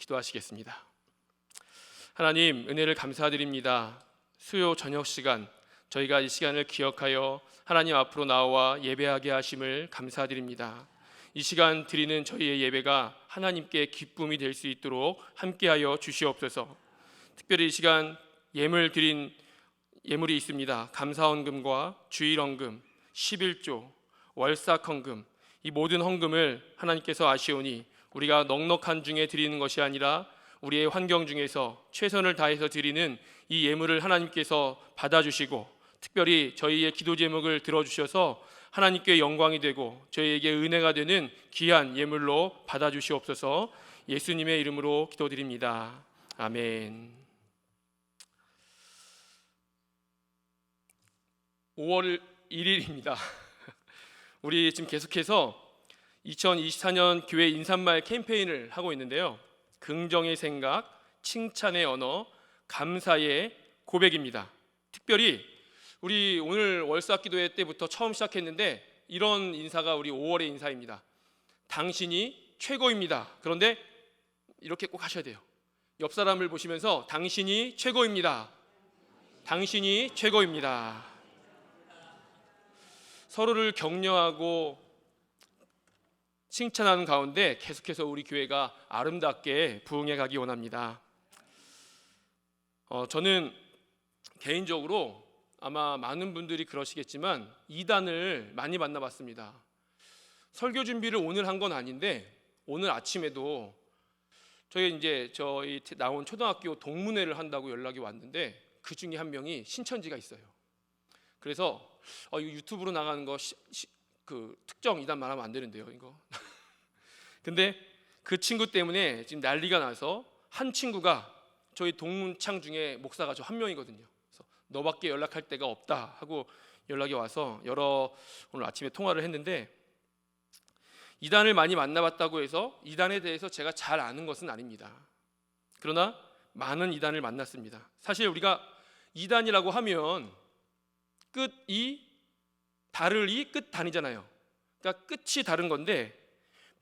기도하시겠습니다. 하나님, 은혜를 감사드립니다. 수요 저녁 시간, 저희가 이 시간을 기억하여 하나님 앞으로 나와 예배하게 하심을 감사드립니다. 이 시간 드리는 저희의 예배가 하나님께 기쁨이 될 수 있도록 함께하여 주시옵소서. 특별히 이 시간 예물 드린 예물이 있습니다. 감사헌금과 주일헌금, 11조, 월삭헌금, 이 모든 헌금을 하나님께서 아시오니 우리가 넉넉한 중에 드리는 것이 아니라 우리의 환경 중에서 최선을 다해서 드리는 이 예물을 하나님께서 받아주시고 특별히 저희의 기도 제목을 들어주셔서 하나님께 영광이 되고 저희에게 은혜가 되는 귀한 예물로 받아주시옵소서. 예수님의 이름으로 기도드립니다. 아멘. 5월 1일입니다. 우리 지금 계속해서 2024년 교회 인사말 캠페인을 하고 있는데요. 긍정의 생각, 칭찬의 언어, 감사의 고백입니다. 특별히 우리 오늘 월삭 기도회 때부터 처음 시작했는데 이런 인사가 우리 5월의 인사입니다. 당신이 최고입니다. 그런데 이렇게 꼭 하셔야 돼요. 옆 사람을 보시면서 당신이 최고입니다. 당신이 최고입니다. 서로를 격려하고 칭찬하는 가운데 계속해서 우리 교회가 아름답게 부흥해 가기 원합니다. 저는 개인적으로 아마 많은 분들이 그러시겠지만 이단을 많이 만나봤습니다. 설교 준비를 오늘 한 건 아닌데 오늘 아침에도 저희 나온 초등학교 동문회를 한다고 연락이 왔는데 그 중에 한 명이 신천지가 있어요. 그래서 이거 유튜브로 나가는 거 그 특정 이단 말하면 안 되는데요, 이거. 근데 그 친구 때문에 지금 난리가 나서 한 친구가 저희 동문창 중에 목사가 저 한 명이거든요. 그래서 너밖에 연락할 데가 없다 하고 연락이 와서 오늘 아침에 통화를 했는데 이단을 많이 만나봤다고 해서 이단에 대해서 제가 잘 아는 것은 아닙니다. 그러나 많은 이단을 만났습니다. 사실 우리가 이단이라고 하면 끝이 다르잖아요. 그러니까 끝이 다른 건데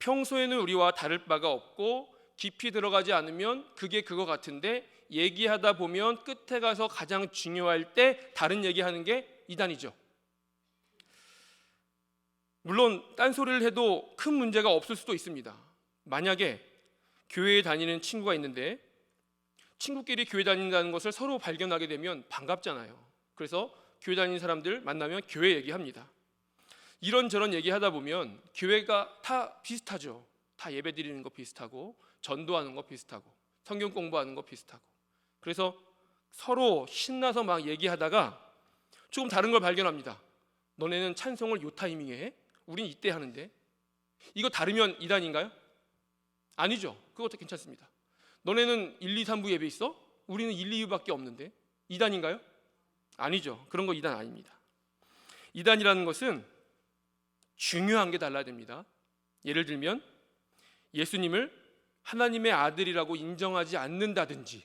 평소에는 우리와 다를 바가 없고 깊이 들어가지 않으면 그게 그거 같은데 얘기하다 보면 끝에 가서 가장 중요할 때 다른 얘기하는 게 이단이죠. 물론 딴소리를 해도 큰 문제가 없을 수도 있습니다. 만약에 교회에 다니는 친구가 있는데 친구끼리 교회 다닌다는 것을 서로 발견하게 되면 반갑잖아요. 그래서 교회 다니는 사람들 만나면 교회 얘기합니다. 이런저런 얘기하다 보면 교회가 다 비슷하죠. 다 예배 드리는 거 비슷하고 전도하는 거 비슷하고 성경 공부하는 거 비슷하고 그래서 서로 신나서 막 얘기하다가 조금 다른 걸 발견합니다. 너네는 찬송을 요 타이밍에 해? 우린 이때 하는데 이거 다르면 이단인가요? 아니죠. 그것도 괜찮습니다. 너네는 1, 2, 3부 예배 있어? 우리는 1, 2부밖에 없는데 이단인가요? 아니죠. 그런 거 이단 아닙니다. 이단이라는 것은 중요한 게 달라야 됩니다. 예를 들면 예수님을 하나님의 아들이라고 인정하지 않는다든지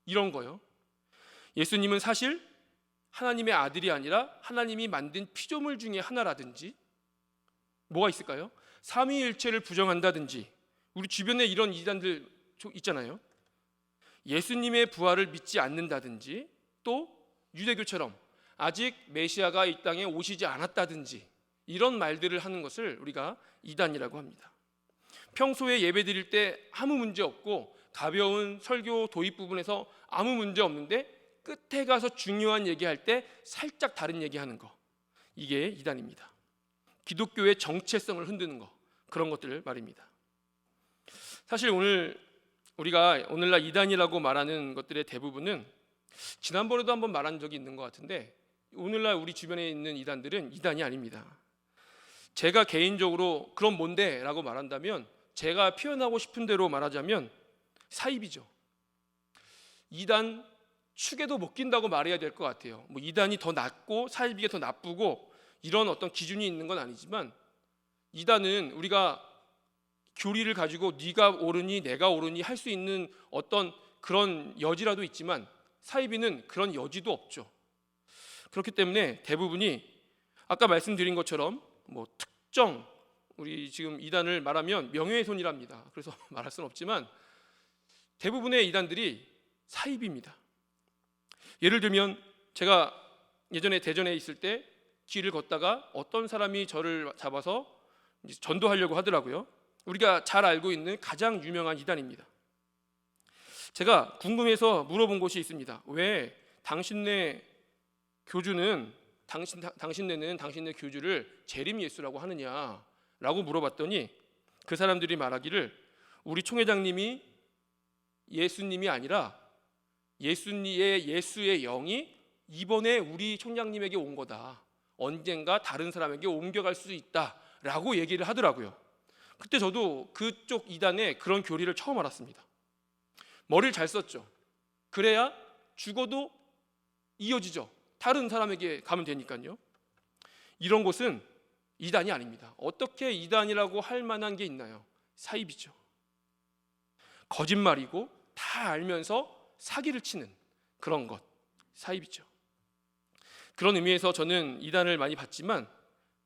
이런 거요. 예수님은 사실 하나님의 아들이 아니라 하나님이 만든 피조물 중에 하나라든지 뭐가 있을까요? 삼위일체를 부정한다든지 우리 주변에 이런 이단들 있잖아요. 예수님의 부활을 믿지 않는다든지 또 유대교처럼 아직 메시아가 이 땅에 오시지 않았다든지 이런 말들을 하는 것을 우리가 이단이라고 합니다. 평소에 예배 드릴 때 아무 문제 없고 가벼운 설교 도입 부분에서 아무 문제 없는데 끝에 가서 중요한 얘기할 때 살짝 다른 얘기하는 거 이게 이단입니다. 기독교의 정체성을 흔드는 거 그런 것들 말입니다. 사실 우리가 오늘날 이단이라고 말하는 것들의 대부분은 지난번에도 한번 말한 적이 있는 것 같은데 오늘날 우리 주변에 있는 이단들은 이단이 아닙니다. 제가 개인적으로 그럼 뭔데? 라고 말한다면 제가 표현하고 싶은 대로 말하자면 사입이죠. 이단 축에도 못 낀다고 말해야 될 것 같아요. 뭐 이단이 더 낫고 사입이 더 나쁘고 이런 어떤 기준이 있는 건 아니지만 이단은 우리가 교리를 가지고 네가 옳으니 내가 옳으니 할 수 있는 어떤 그런 여지라도 있지만 사이비는 그런 여지도 없죠. 그렇기 때문에 대부분이 아까 말씀드린 것처럼 뭐 특정 우리 지금 이단을 말하면 명예훼손이랍니다. 그래서 말할 수는 없지만 대부분의 이단들이 사입입니다. 예를 들면 제가 예전에 대전에 있을 때 길을 걷다가 어떤 사람이 저를 잡아서 전도하려고 하더라고요. 우리가 잘 알고 있는 가장 유명한 이단입니다. 제가 궁금해서 물어본 곳이 있습니다. 왜 당신네 교주는 당신네 교주를 재림 예수라고 하느냐라고 물어봤더니 그 사람들이 말하기를 우리 총회장님이 예수님이 아니라 예수의 영이 이번에 우리 총장님에게 온 거다. 언젠가 다른 사람에게 옮겨갈 수 있다라고 얘기를 하더라고요. 그때 저도 그쪽 이단의 그런 교리를 처음 알았습니다. 머리를 잘 썼죠. 그래야 죽어도 이어지죠. 다른 사람에게 가면 되니까요. 이런 곳은 이단이 아닙니다. 어떻게 이단이라고 할 만한 게 있나요? 사입이죠. 거짓말이고 다 알면서 사기를 치는 그런 것, 사입이죠. 그런 의미에서 저는 이단을 많이 봤지만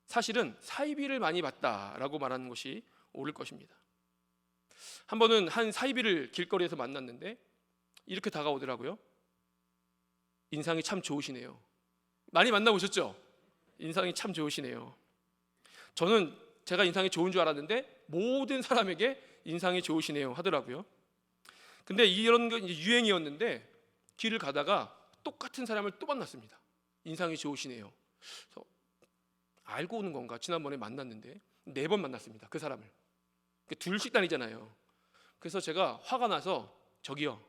사실은 사이비를 많이 봤다라고 말하는 것이 옳을 것입니다. 한 번은 한 사이비를 길거리에서 만났는데 이렇게 다가오더라고요. 인상이 참 좋으시네요. 많이 만나보셨죠? 인상이 참 좋으시네요. 저는 제가 인상이 좋은 줄 알았는데 모든 사람에게 인상이 좋으시네요 하더라고요. 근데 이런 게 유행이었는데 길을 가다가 똑같은 사람을 또 만났습니다. 인상이 좋으시네요. 그래서 알고 오는 건가? 지난번에 만났는데 4번 만났습니다. 그 사람을. 둘씩 다니잖아요. 그래서 제가 화가 나서 저기요,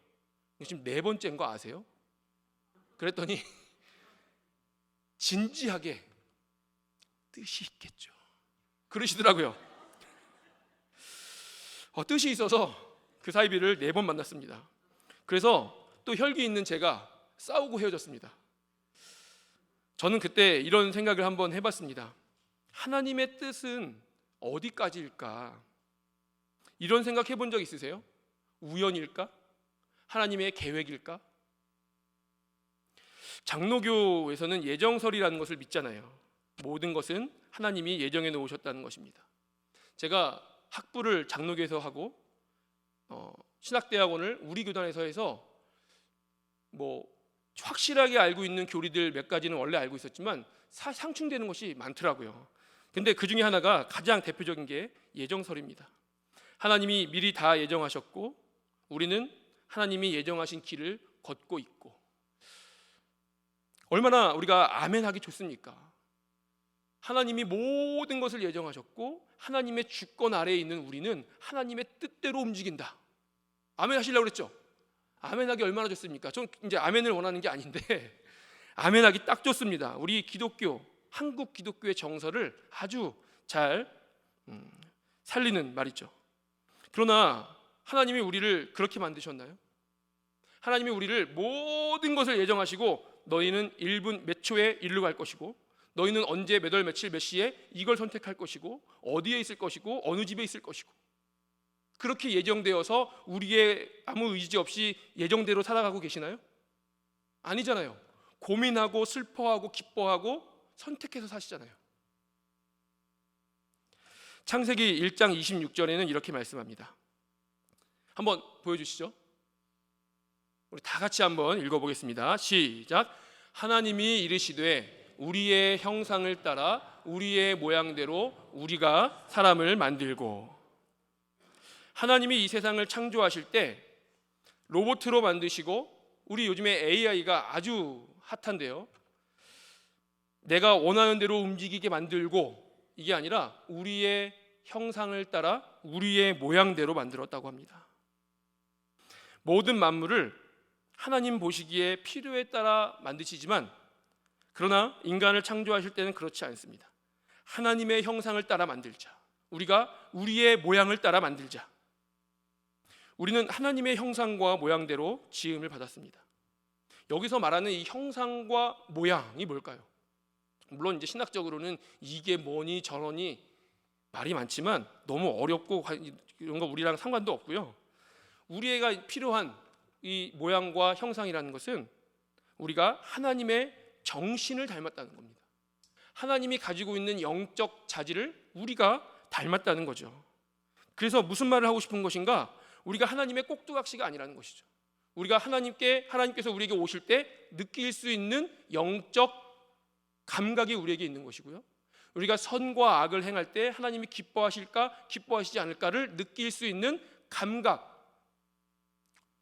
지금 4번째인 거 아세요? 그랬더니 진지하게 뜻이 있겠죠 그러시더라고요. 뜻이 있어서 그 사이비를 4번 만났습니다. 그래서 또 혈기 있는 제가 싸우고 헤어졌습니다. 저는 그때 이런 생각을 한번 해봤습니다. 하나님의 뜻은 어디까지일까? 이런 생각 해본 적 있으세요? 우연일까? 하나님의 계획일까? 장로교에서는 예정설이라는 것을 믿잖아요. 모든 것은 하나님이 예정해 놓으셨다는 것입니다. 제가 학부를 장로교에서 하고 신학대학원을 우리 교단에서 해서 확실하게 알고 있는 교리들 몇 가지는 원래 알고 있었지만 상충되는 것이 많더라고요. 근데 그 중에 하나가 가장 대표적인 게 예정설입니다. 하나님이 미리 다 예정하셨고 우리는 하나님이 예정하신 길을 걷고 있고, 얼마나 우리가 아멘하기 좋습니까? 하나님이 모든 것을 예정하셨고 하나님의 주권 아래에 있는 우리는 하나님의 뜻대로 움직인다. 아멘 하시려고 그랬죠? 아멘하기 얼마나 좋습니까? 전 이제 아멘을 원하는 게 아닌데 아멘하기 딱 좋습니다. 우리 기독교, 한국 기독교의 정서를 아주 잘 살리는 말이죠. 그러나 하나님이 우리를 그렇게 만드셨나요? 하나님이 우리를 모든 것을 예정하시고 너희는 1분 몇 초에 일로 갈 것이고 너희는 언제 몇 월 며칠 몇 시에 이걸 선택할 것이고 어디에 있을 것이고 어느 집에 있을 것이고, 그렇게 예정되어서 우리의 아무 의지 없이 예정대로 살아가고 계시나요? 아니잖아요. 고민하고 슬퍼하고 기뻐하고 선택해서 사시잖아요. 창세기 1장 26절에는 이렇게 말씀합니다. 한번 보여주시죠. 우리 다 같이 한번 읽어보겠습니다. 시작. 하나님이 이르시되 우리의 형상을 따라 우리의 모양대로 우리가 사람을 만들고. 하나님이 이 세상을 창조하실 때 로봇으로 만드시고, 우리 요즘에 AI가 아주 핫한데요, 내가 원하는 대로 움직이게 만들고, 이게 아니라 우리의 형상을 따라 우리의 모양대로 만들었다고 합니다. 모든 만물을 하나님 보시기에 필요에 따라 만드시지만, 그러나 인간을 창조하실 때는 그렇지 않습니다. 하나님의 형상을 따라 만들자, 우리가 우리의 모양을 따라 만들자. 우리는 하나님의 형상과 모양대로 지음을 받았습니다. 여기서 말하는 이 형상과 모양이 뭘까요? 물론 이제 신학적으로는 이게 뭐니 저러니 말이 많지만 너무 어렵고 이런 거 우리랑 상관도 없고요. 우리가 필요한 이 모양과 형상이라는 것은 우리가 하나님의 정신을 닮았다는 겁니다. 하나님이 가지고 있는 영적 자질을 우리가 닮았다는 거죠. 그래서 무슨 말을 하고 싶은 것인가? 우리가 하나님의 꼭두각시가 아니라는 것이죠. 우리가 하나님께서 우리에게 오실 때 느낄 수 있는 영적 감각이 우리에게 있는 것이고요. 우리가 선과 악을 행할 때 하나님이 기뻐하실까 기뻐하시지 않을까를 느낄 수 있는 감각,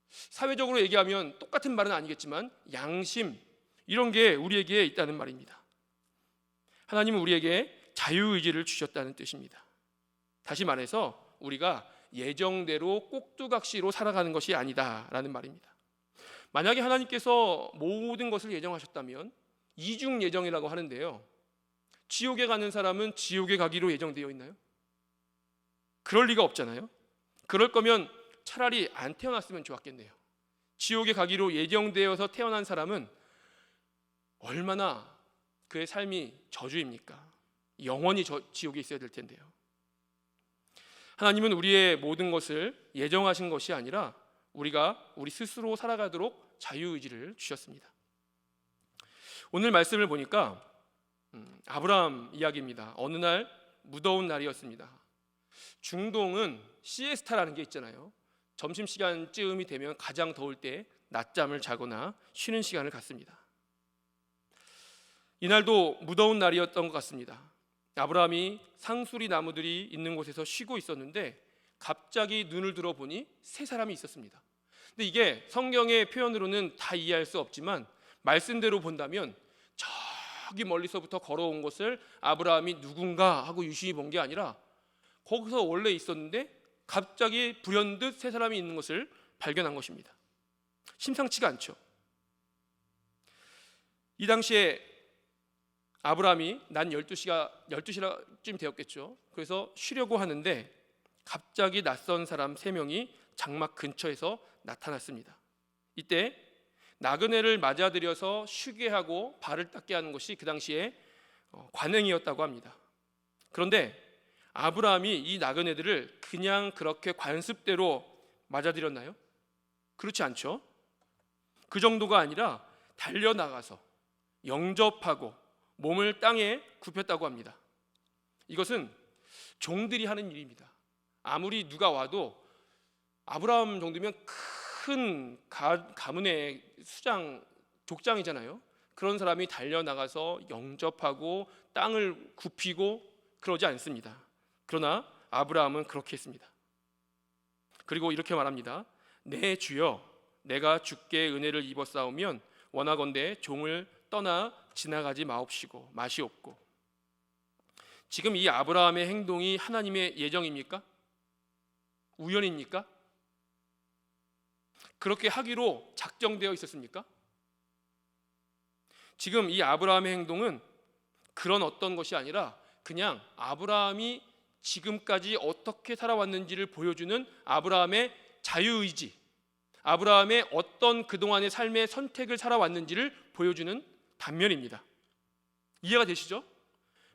사회적으로 얘기하면 똑같은 말은 아니겠지만 양심, 이런 게 우리에게 있다는 말입니다. 하나님은 우리에게 자유의지를 주셨다는 뜻입니다. 다시 말해서 우리가 예정대로 꼭두각시로 살아가는 것이 아니다라는 말입니다. 만약에 하나님께서 모든 것을 예정하셨다면 이중 예정이라고 하는데요, 지옥에 가는 사람은 지옥에 가기로 예정되어 있나요? 그럴 리가 없잖아요. 그럴 거면 차라리 안 태어났으면 좋았겠네요. 지옥에 가기로 예정되어서 태어난 사람은 얼마나 그의 삶이 저주입니까? 영원히 지옥에 있어야 될 텐데요. 하나님은 우리의 모든 것을 예정하신 것이 아니라 우리가 우리 스스로 살아가도록 자유의지를 주셨습니다. 오늘 말씀을 보니까 아브라함 이야기입니다. 어느 날 무더운 날이었습니다. 중동은 시에스타라는 게 있잖아요. 점심시간쯤이 되면 가장 더울 때 낮잠을 자거나 쉬는 시간을 갖습니다. 이날도 무더운 날이었던 것 같습니다. 아브라함이 상수리 나무들이 있는 곳에서 쉬고 있었는데 갑자기 눈을 들어보니 세 사람이 있었습니다. 근데 이게 성경의 표현으로는 다 이해할 수 없지만 말씀대로 본다면 저기 멀리서부터 걸어온 것을 아브라함이 누군가 하고 유심히 본 게 아니라 거기서 원래 있었는데 갑자기 불현듯 세 사람이 있는 것을 발견한 것입니다. 심상치가 않죠. 이 당시에 아브라함이 난 12시쯤 되었겠죠. 그래서 쉬려고 하는데 갑자기 낯선 사람 3명이 장막 근처에서 나타났습니다. 이때 나그네를 맞아들여서 쉬게 하고 발을 닦게 하는 것이 그 당시에 관행이었다고 합니다. 그런데 아브라함이 이 나그네들을 그냥 그렇게 관습대로 맞아들였나요? 그렇지 않죠. 그 정도가 아니라 달려나가서 영접하고 몸을 땅에 굽혔다고 합니다. 이것은 종들이 하는 일입니다. 아무리 누가 와도 아브라함 정도면 큰 가문의 족장이잖아요. 그런 사람이 달려나가서 영접하고 땅을 굽히고 그러지 않습니다. 그러나 아브라함은 그렇게 했습니다. 그리고 이렇게 말합니다. 내 주여, 내가 주께 은혜를 입었사오면 원하건대 종을 떠나 지나가지 마시옵고. 지금 이 아브라함의 행동이 하나님의 예정입니까? 우연입니까? 그렇게 하기로 작정되어 있었습니까? 지금 이 아브라함의 행동은 그런 어떤 것이 아니라 그냥 아브라함이 지금까지 어떻게 살아왔는지를 보여주는 아브라함의 자유의지, 아브라함의 어떤 그동안의 삶의 선택을 살아왔는지를 보여주는 단면입니다. 이해가 되시죠?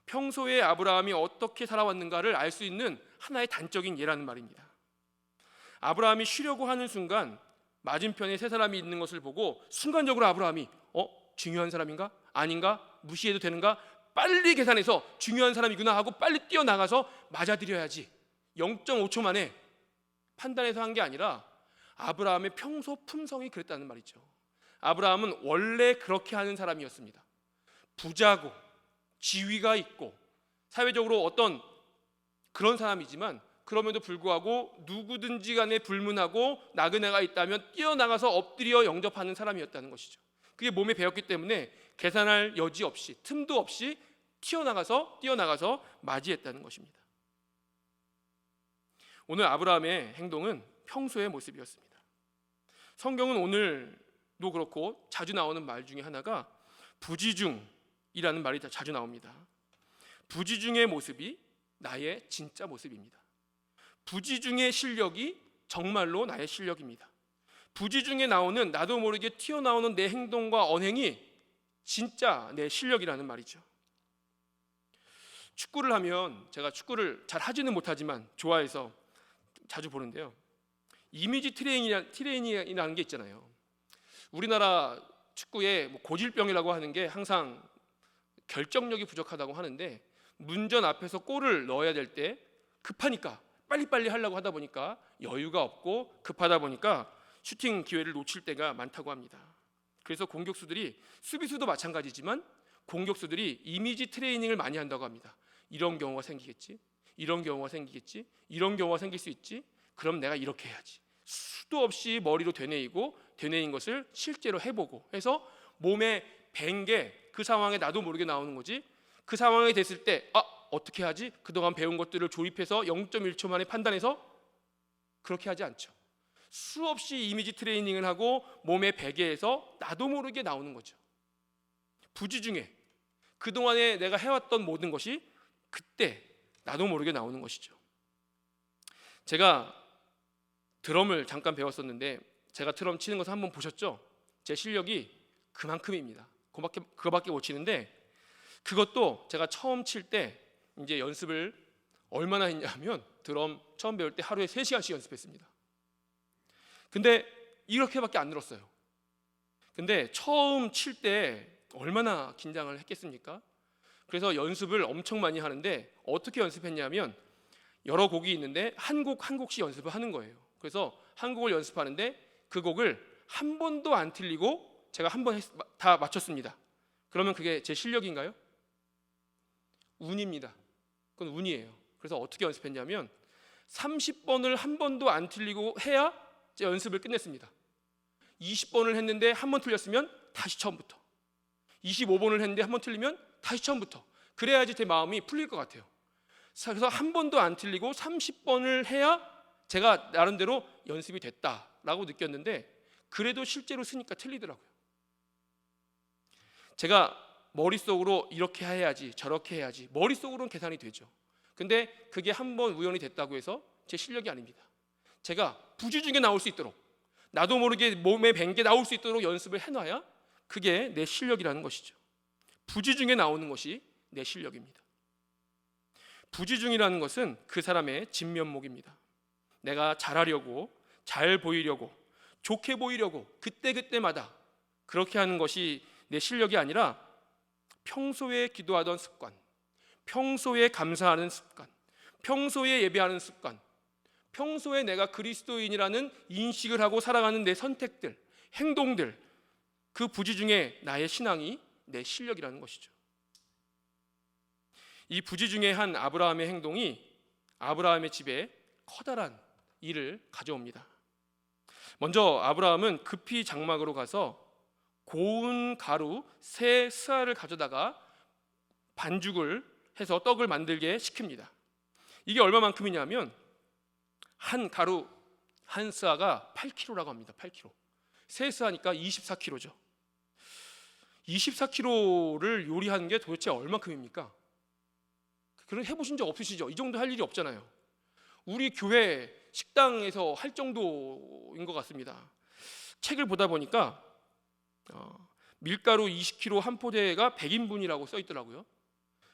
평소에 아브라함이 어떻게 살아왔는가를 알 수 있는 하나의 단적인 예라는 말입니다. 아브라함이 쉬려고 하는 순간 맞은편에 세 사람이 있는 것을 보고 순간적으로 아브라함이 중요한 사람인가? 아닌가? 무시해도 되는가? 빨리 계산해서 중요한 사람이구나 하고 빨리 뛰어나가서 맞아들여야지. 0.5초 만에 판단해서 한 게 아니라 아브라함의 평소 품성이 그랬다는 말이죠. 아브라함은 원래 그렇게 하는 사람이었습니다. 부자고 지위가 있고 사회적으로 어떤 그런 사람이지만 그럼에도 불구하고 누구든지 간에 불문하고 나그네가 있다면 뛰어나가서 엎드려 영접하는 사람이었다는 것이죠. 그게 몸에 배었기 때문에 계산할 여지 없이 틈도 없이 뛰어나가서 맞이했다는 것입니다. 오늘 아브라함의 행동은 평소의 모습이었습니다. 성경은 오늘도 그렇고 자주 나오는 말 중에 하나가 부지중이라는 말이 자주 나옵니다. 부지중의 모습이 나의 진짜 모습입니다. 부지중의 실력이 정말로 나의 실력입니다. 부지중에 나오는 나도 모르게 튀어나오는 내 행동과 언행이 진짜 내 실력이라는 말이죠. 축구를 하면 제가 축구를 잘 하지는 못하지만 좋아해서 자주 보는데요. 이미지 트레이닝이라는 게 있잖아요. 우리나라 축구에 고질병이라고 하는 게 항상 결정력이 부족하다고 하는데 문전 앞에서 골을 넣어야 될 때 급하니까 빨리빨리 하려고 하다 보니까 여유가 없고 급하다 보니까 슈팅 기회를 놓칠 때가 많다고 합니다. 그래서 공격수들이, 수비수도 마찬가지지만 공격수들이 이미지 트레이닝을 많이 한다고 합니다. 이런 경우가 생기겠지, 이런 경우가 생기겠지, 이런 경우가 생길 수 있지, 그럼 내가 이렇게 해야지. 수도 없이 머리로 되뇌인 것을 실제로 해보고 해서 몸에 밴 게 그 상황에 나도 모르게 나오는 거지. 그 상황이 됐을 때 어떻게 하지? 그동안 배운 것들을 조립해서 0.1초 만에 판단해서 그렇게 하지 않죠. 수없이 이미지 트레이닝을 하고 몸에 배게 해서 나도 모르게 나오는 거죠. 부지 중에 그동안에 내가 해왔던 모든 것이 그때 나도 모르게 나오는 것이죠. 제가 드럼을 잠깐 배웠었는데, 제가 드럼 치는 것을 한번 보셨죠? 제 실력이 그만큼입니다. 그거밖에 못 치는데, 그것도 제가 처음 칠 때 이제 연습을 얼마나 했냐면, 드럼 처음 배울 때 하루에 3시간씩 연습했습니다. 근데 이렇게밖에 안 늘었어요. 근데 처음 칠 때 얼마나 긴장을 했겠습니까? 그래서 연습을 엄청 많이 하는데, 어떻게 연습했냐면 여러 곡이 있는데 한 곡씩 연습을 하는 거예요. 그래서 한 곡을 연습하는데 그 곡을 한 번도 안 틀리고 제가 한 번 다 맞췄습니다. 그러면 그게 제 실력인가요? 운입니다. 그건 운이에요. 그래서 어떻게 연습했냐면 30번을 한 번도 안 틀리고 해야 제 연습을 끝냈습니다. 20번을 했는데 한 번 틀렸으면 다시 처음부터, 25번을 했는데 한 번 틀리면 다시 처음부터, 그래야지 제 마음이 풀릴 것 같아요. 그래서 한 번도 안 틀리고 30번을 해야 제가 나름대로 연습이 됐다라고 느꼈는데, 그래도 실제로 쓰니까 틀리더라고요. 제가 머릿속으로 이렇게 해야지 저렇게 해야지, 머릿속으로는 계산이 되죠. 근데 그게 한 번 우연히 됐다고 해서 제 실력이 아닙니다. 제가 부지 중에 나올 수 있도록, 나도 모르게 몸에 밴 게 나올 수 있도록 연습을 해놔야 그게 내 실력이라는 것이죠. 부지 중에 나오는 것이 내 실력입니다. 부지 중이라는 것은 그 사람의 진면목입니다. 내가 잘하려고, 잘 보이려고, 좋게 보이려고 그때그때마다 그렇게 하는 것이 내 실력이 아니라 평소에 기도하던 습관, 평소에 감사하는 습관, 평소에 예배하는 습관, 평소에 내가 그리스도인이라는 인식을 하고 살아가는 내 선택들, 행동들, 그 부지 중에 나의 신앙이 내 실력이라는 것이죠. 이 부지 중에 한 아브라함의 행동이 아브라함의 집에 커다란 일을 가져옵니다. 먼저 아브라함은 급히 장막으로 가서 고운 가루 세 스아를 가져다가 반죽을 해서 떡을 만들게 시킵니다. 이게 얼마만큼이냐면 한 가루 한 스아가 8kg라고 합니다. 8kg. 세 스아니까 24kg죠. 24kg를 요리하는 게 도대체 얼마큼입니까? 그런 해보신 적 없으시죠? 이 정도 할 일이 없잖아요. 우리 교회 식당에서 할 정도인 것 같습니다. 책을 보다 보니까 밀가루 20kg 한 포대가 100인분이라고 써 있더라고요.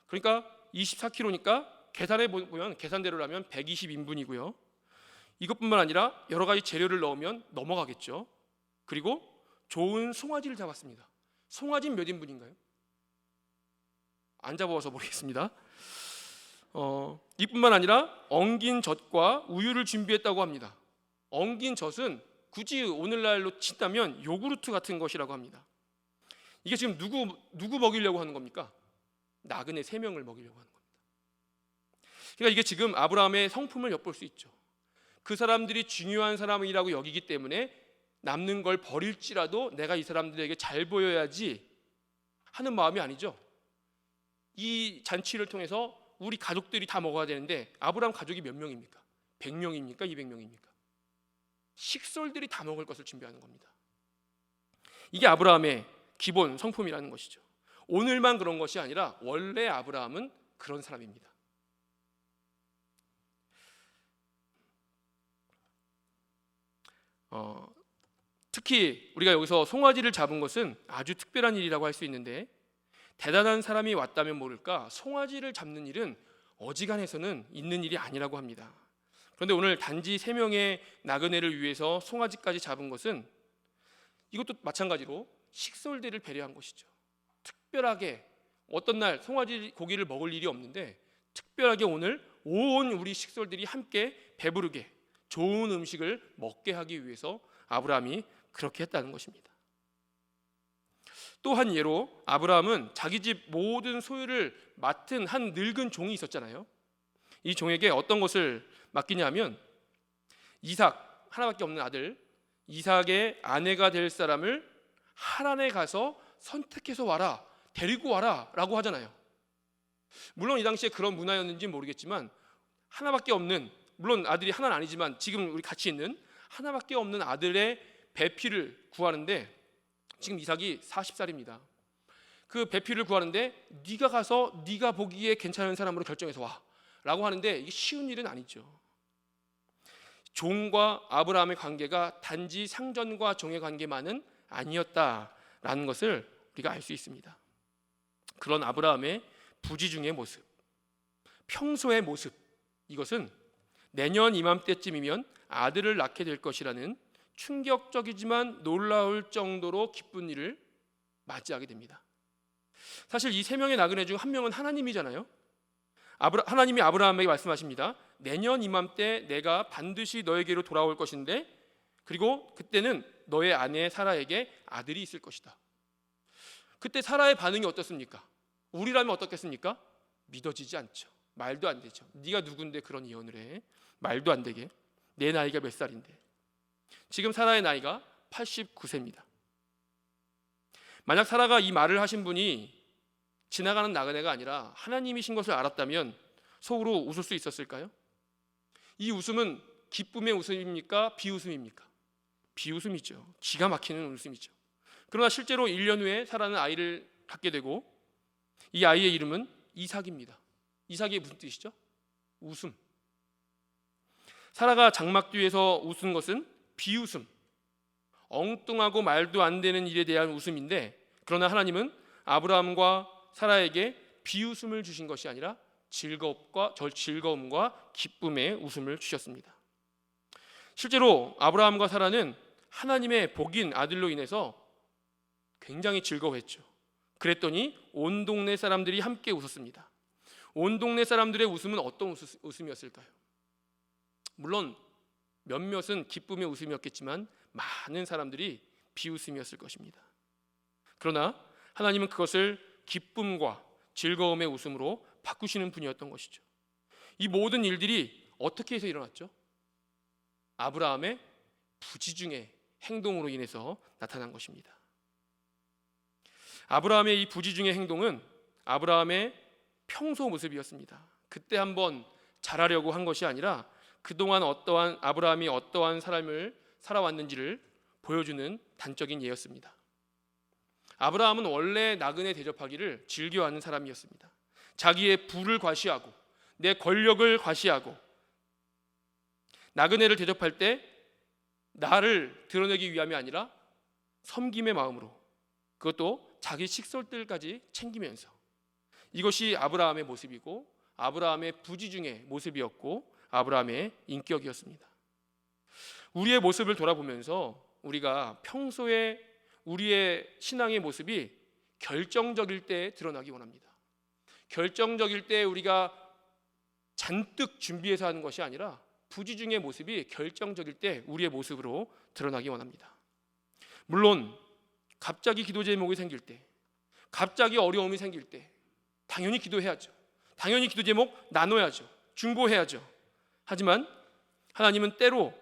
그러니까 24kg니까 계산해 보면 계산대로 하면 120인분이고요. 이것뿐만 아니라 여러 가지 재료를 넣으면 넘어가겠죠. 그리고 좋은 송아지를 잡았습니다. 송아지는 몇 인분인가요? 안 잡아서 모르겠습니다. 이뿐만 아니라 엉긴 젖과 우유를 준비했다고 합니다. 엉긴 젖은 굳이 오늘날로 친다면 요구르트 같은 것이라고 합니다. 이게 지금 누구 먹이려고 하는 겁니까? 나그네 3명을 먹이려고 하는 겁니다. 그러니까 이게 지금 아브라함의 성품을 엿볼 수 있죠. 그 사람들이 중요한 사람이라고 여기기 때문에 남는 걸 버릴지라도 내가 이 사람들에게 잘 보여야지 하는 마음이 아니죠. 이 잔치를 통해서 우리 가족들이 다 먹어야 되는데 아브라함 가족이 몇 명입니까? 100명입니까? 200명입니까? 식솔들이 다 먹을 것을 준비하는 겁니다. 이게 아브라함의 기본 성품이라는 것이죠. 오늘만 그런 것이 아니라 원래 아브라함은 그런 사람입니다. 특히 우리가 여기서 송아지를 잡은 것은 아주 특별한 일이라고 할 수 있는데, 대단한 사람이 왔다면 모를까 송아지를 잡는 일은 어지간해서는 있는 일이 아니라고 합니다. 그런데 오늘 단지 3명의 나그네를 위해서 송아지까지 잡은 것은 이것도 마찬가지로 식솔들을 배려한 것이죠. 특별하게 어떤 날 송아지 고기를 먹을 일이 없는데 특별하게 오늘 온 우리 식솔들이 함께 배부르게 좋은 음식을 먹게 하기 위해서 아브라함이 그렇게 했다는 것입니다. 또 한 예로 아브라함은 자기 집 모든 소유를 맡은 한 늙은 종이 있었잖아요. 이 종에게 어떤 것을 맡기냐면 이삭, 하나밖에 없는 아들 이삭의 아내가 될 사람을 하란에 가서 선택해서 와라, 데리고 와라 라고 하잖아요. 물론 이 당시에 그런 문화였는지 모르겠지만 하나밖에 없는, 물론 아들이 하나는 아니지만 지금 우리 같이 있는 하나밖에 없는 아들의 배필을 구하는데, 지금 이삭이 40살입니다. 그 배필을 구하는데 네가 가서 네가 보기에 괜찮은 사람으로 결정해서 와 라고 하는데 이게 쉬운 일은 아니죠. 종과 아브라함의 관계가 단지 상전과 종의 관계만은 아니었다라는 것을 우리가 알 수 있습니다. 그런 아브라함의 부지중의 모습, 평소의 모습, 이것은 내년 이맘때쯤이면 아들을 낳게 될 것이라는 충격적이지만 놀라울 정도로 기쁜 일을 맞이하게 됩니다. 사실 이 세 명의 나그네 중 한 명은 하나님이잖아요. 하나님이 아브라함에게 말씀하십니다. 내년 이맘때 내가 반드시 너에게로 돌아올 것인데, 그리고 그때는 너의 아내 사라에게 아들이 있을 것이다. 그때 사라의 반응이 어떻습니까? 우리라면 어떻겠습니까? 믿어지지 않죠. 말도 안 되죠. 네가 누군데 그런 예언을 해? 말도 안 되게. 내 나이가 몇 살인데. 지금 사라의 나이가 89세입니다. 만약 사라가 이 말을 하신 분이 지나가는 나그네가 아니라 하나님이신 것을 알았다면 속으로 웃을 수 있었을까요? 이 웃음은 기쁨의 웃음입니까? 비웃음입니까? 비웃음이죠. 기가 막히는 웃음이죠. 그러나 실제로 1년 후에 사라는 아이를 갖게 되고, 이 아이의 이름은 이삭입니다. 이삭이 무슨 뜻이죠? 웃음. 사라가 장막 뒤에서 웃은 것은 비웃음, 엉뚱하고 말도 안 되는 일에 대한 웃음인데, 그러나 하나님은 아브라함과 사라에게 비웃음을 주신 것이 아니라 즐거움과 기쁨의 웃음을 주셨습니다. 실제로 아브라함과 사라는 하나님의 복인 아들로 인해서 굉장히 즐거워했죠. 그랬더니 온 동네 사람들이 함께 웃었습니다. 온 동네 사람들의 웃음은 어떤 웃음이었을까요? 물론 몇몇은 기쁨의 웃음이었겠지만 많은 사람들이 비웃음이었을 것입니다. 그러나 하나님은 그것을 기쁨과 즐거움의 웃음으로 바꾸시는 분이었던 것이죠. 이 모든 일들이 어떻게 해서 일어났죠? 아브라함의 부지중의 행동으로 인해서 나타난 것입니다. 아브라함의 이 부지중의 행동은 아브라함의 평소 모습이었습니다. 그때 한번 잘하려고 한 것이 아니라 그동안 아브라함이 어떠한 삶을 살아왔는지를 보여주는 단적인 예였습니다. 아브라함은 원래 나그네 대접하기를 즐겨하는 사람이었습니다. 자기의 부를 과시하고 내 권력을 과시하고 나그네를 대접할 때 나를 드러내기 위함이 아니라 섬김의 마음으로, 그것도 자기 식솔들까지 챙기면서, 이것이 아브라함의 모습이고 아브라함의 부지중의 모습이었고 아브라함의 인격이었습니다. 우리의 모습을 돌아보면서 우리가 평소에 우리의 신앙의 모습이 결정적일 때 드러나기 원합니다. 결정적일 때 우리가 잔뜩 준비해서 하는 것이 아니라 부지중의 모습이 결정적일 때 우리의 모습으로 드러나기 원합니다. 물론 갑자기 기도 제목이 생길 때, 갑자기 어려움이 생길 때 당연히 기도해야죠. 당연히 기도 제목 나눠야죠. 중보해야죠. 하지만 하나님은 때로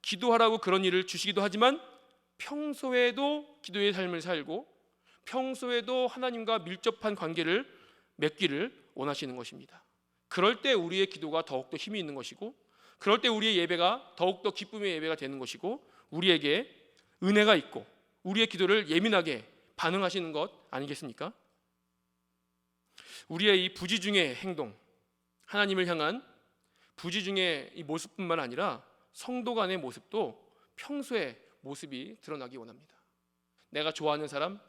기도하라고 그런 일을 주시기도 하지만 평소에도 기도의 삶을 살고 평소에도 하나님과 밀접한 관계를 맺기를 원하시는 것입니다. 그럴 때 우리의 기도가 더욱더 힘이 있는 것이고, 그럴 때 우리의 예배가 더욱더 기쁨의 예배가 되는 것이고, 우리에게 은혜가 있고 우리의 기도를 예민하게 반응하시는 것 아니겠습니까? 우리의 이 부지중의 행동, 하나님을 향한 부지중의 이 모습뿐만 아니라 성도 간의 모습도 평소의 모습이 드러나기 원합니다. 내가 좋아하는 사람,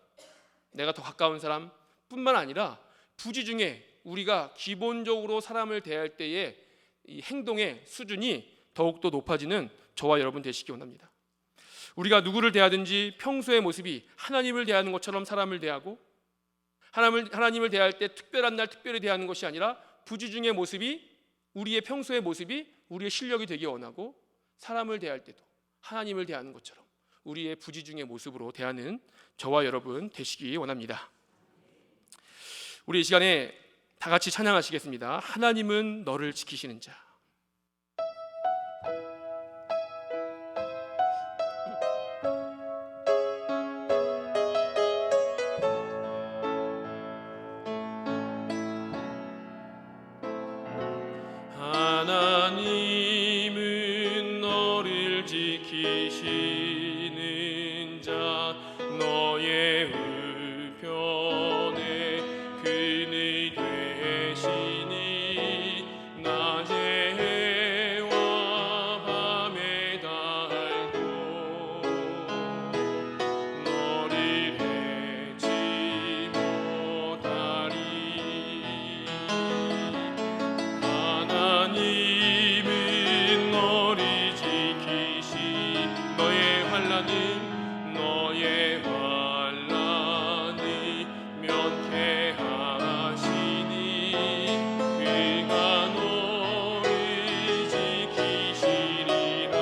내가 더 가까운 사람 뿐만 아니라 부지중에 우리가 기본적으로 사람을 대할 때의 이 행동의 수준이 더욱더 높아지는 저와 여러분 되시기 원합니다. 우리가 누구를 대하든지 평소의 모습이 하나님을 대하는 것처럼 사람을 대하고, 하나님을 대할 때 특별한 날 특별히 대하는 것이 아니라 부지중의 모습이 우리의 평소의 모습이 우리의 실력이 되기 원하고, 사람을 대할 때도 하나님을 대하는 것처럼 우리의 부지중의 모습으로 대하는 저와 여러분 되시기 원합니다. 우리 이 시간에 다 같이 찬양하시겠습니다. 하나님은 너를 지키시는 자. 하나님은 너를 지키시는 자, 너의 우편에 그늘 되시니 낮에 해와 밤에 달도 너를 해치 못하리. 하나님은 너를 지키시, 너의 환난을 면케하시니 그가 너를 지키시리라.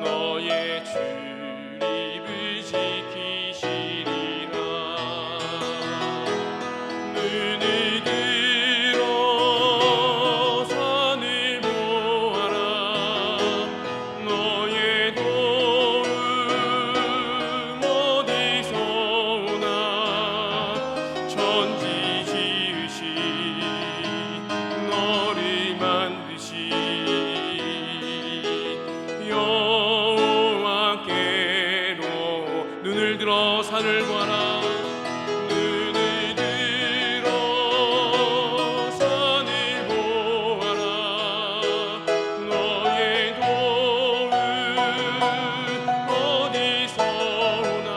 너의 출입을 지키시리라. 눈을 들어 산을 보아라. 너의 도움 어디서 오나. 천지 지으신 너를 만드신 여호와께로 눈을 들어 산을 보아라. 눈을 들어 산을 보아라. 너의 도움 어디서 오나.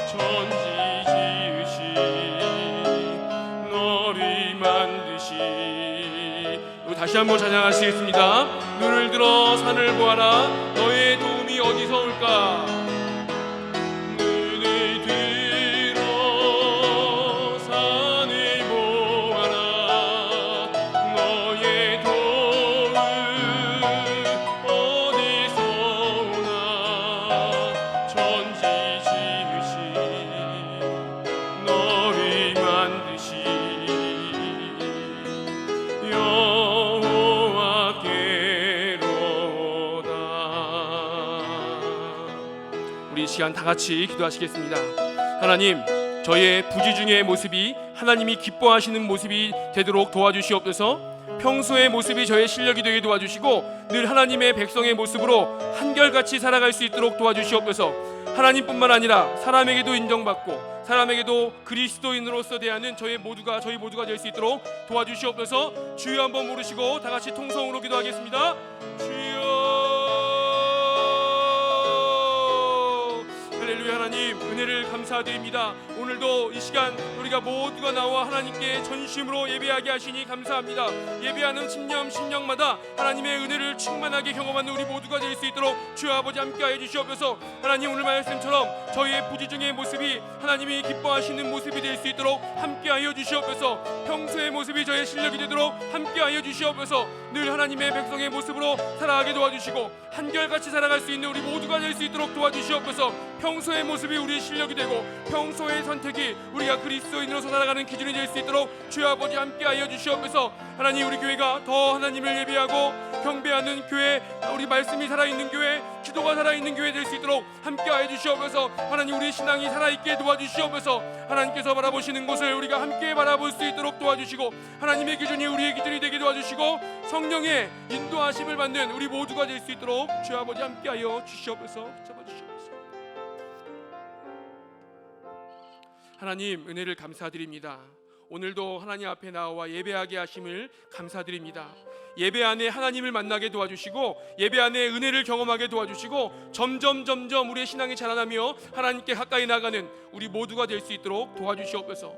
천지 지으신 너를 만드신. 우리 다시 한번 찬양하시겠습니다. 눈을 들어 산을 보아라. 너의 도움이 어디서 올까. 눈을 들어 산을 보아라. 너의 도움 어디서 오나. 천지 지으신 너를 만드신 여호와께로다. 우리 이 시간 다 같이 기도하시겠습니다. 하나님, 저의 부지중의 모습이 하나님이 기뻐하시는 모습이 되도록 도와주시옵소서. 평소의 모습이 저의 실력이 되게 도와주시고 늘 하나님의 백성의 모습으로 한결같이 살아갈 수 있도록 도와주시옵소서. 하나님뿐만 아니라 사람에게도 인정받고 사람에게도 그리스도인으로서 대하는 저희 모두가 될 수 있도록 도와주시옵소서. 주여 한번 부르시고 다 같이 통성으로 기도하겠습니다. 주여. 할렐루야. 하나님, 은혜를 감사드립니다. 오늘도 이 시간 우리가 모두가 나와 하나님께 전심으로 예배하게 하시니 감사합니다. 예배하는 심령마다 하나님의 은혜를 충만하게 경험하는 우리 모두가 될 수 있도록 주여 아버지 함께하여 주시옵소서. 하나님, 오늘 말씀처럼 저희의 부지중의 모습이 하나님이 기뻐하시는 모습이 될 수 있도록 함께하여 주시옵소서. 평소의 모습이 저의 실력이 되도록 함께하여 주시옵소서. 늘 하나님의 백성의 모습으로 살아가게 도와주시고 한결같이 살아갈 수 있는 우리 모두가 될 수 있도록 도와주시옵소서. 평소의 모습이 우리의 실력이 되고 평소의 선택이 우리가 그리스도인으로서 살아가는 기준이 될 수 있도록 주여 아버지 함께하여 주시옵소서. 하나님, 우리 교회가 더 하나님을 예배하고 경배하는 교회, 우리 말씀이 살아있는 교회, 기도가 살아있는 교회 될 수 있도록 함께하여 주시옵소서. 하나님, 우리 신앙이 살아있게 도와주시옵소서. 하나님께서 바라보시는 곳을 우리가 함께 바라볼 수 있도록 도와주시고 하나님의 기준이 우리의 기준이 되게 도와주시고 성령의 인도하심을 받는 우리 모두가 될 수 있도록 주여 아버지 함께하여 주시옵소서. 잡아주시옵소서. 하나님, 은혜를 감사드립니다. 오늘도 하나님 앞에 나와 예배하게 하심을 감사드립니다. 예배 안에 하나님을 만나게 도와주시고 예배 안에 은혜를 경험하게 도와주시고 점점 우리의 신앙이 자라나며 하나님께 가까이 나가는 우리 모두가 될 수 있도록 도와주시옵소서.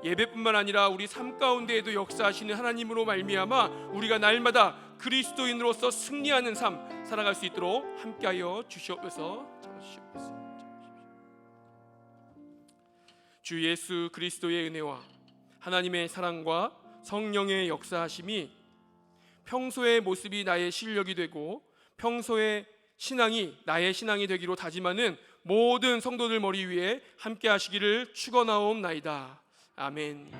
예배뿐만 아니라 우리 삶 가운데에도 역사하시는 하나님으로 말미암아 우리가 날마다 그리스도인으로서 승리하는 삶 살아갈 수 있도록 함께하여 주시옵소서. 주 예수 그리스도의 은혜와 하나님의 사랑과 성령의 역사하심이 평소의 모습이 나의 실력이 되고 평소의 신앙이 나의 신앙이 되기로 다짐하는 모든 성도들 머리 위에 함께 하시기를 축원하옵나이다. 아멘.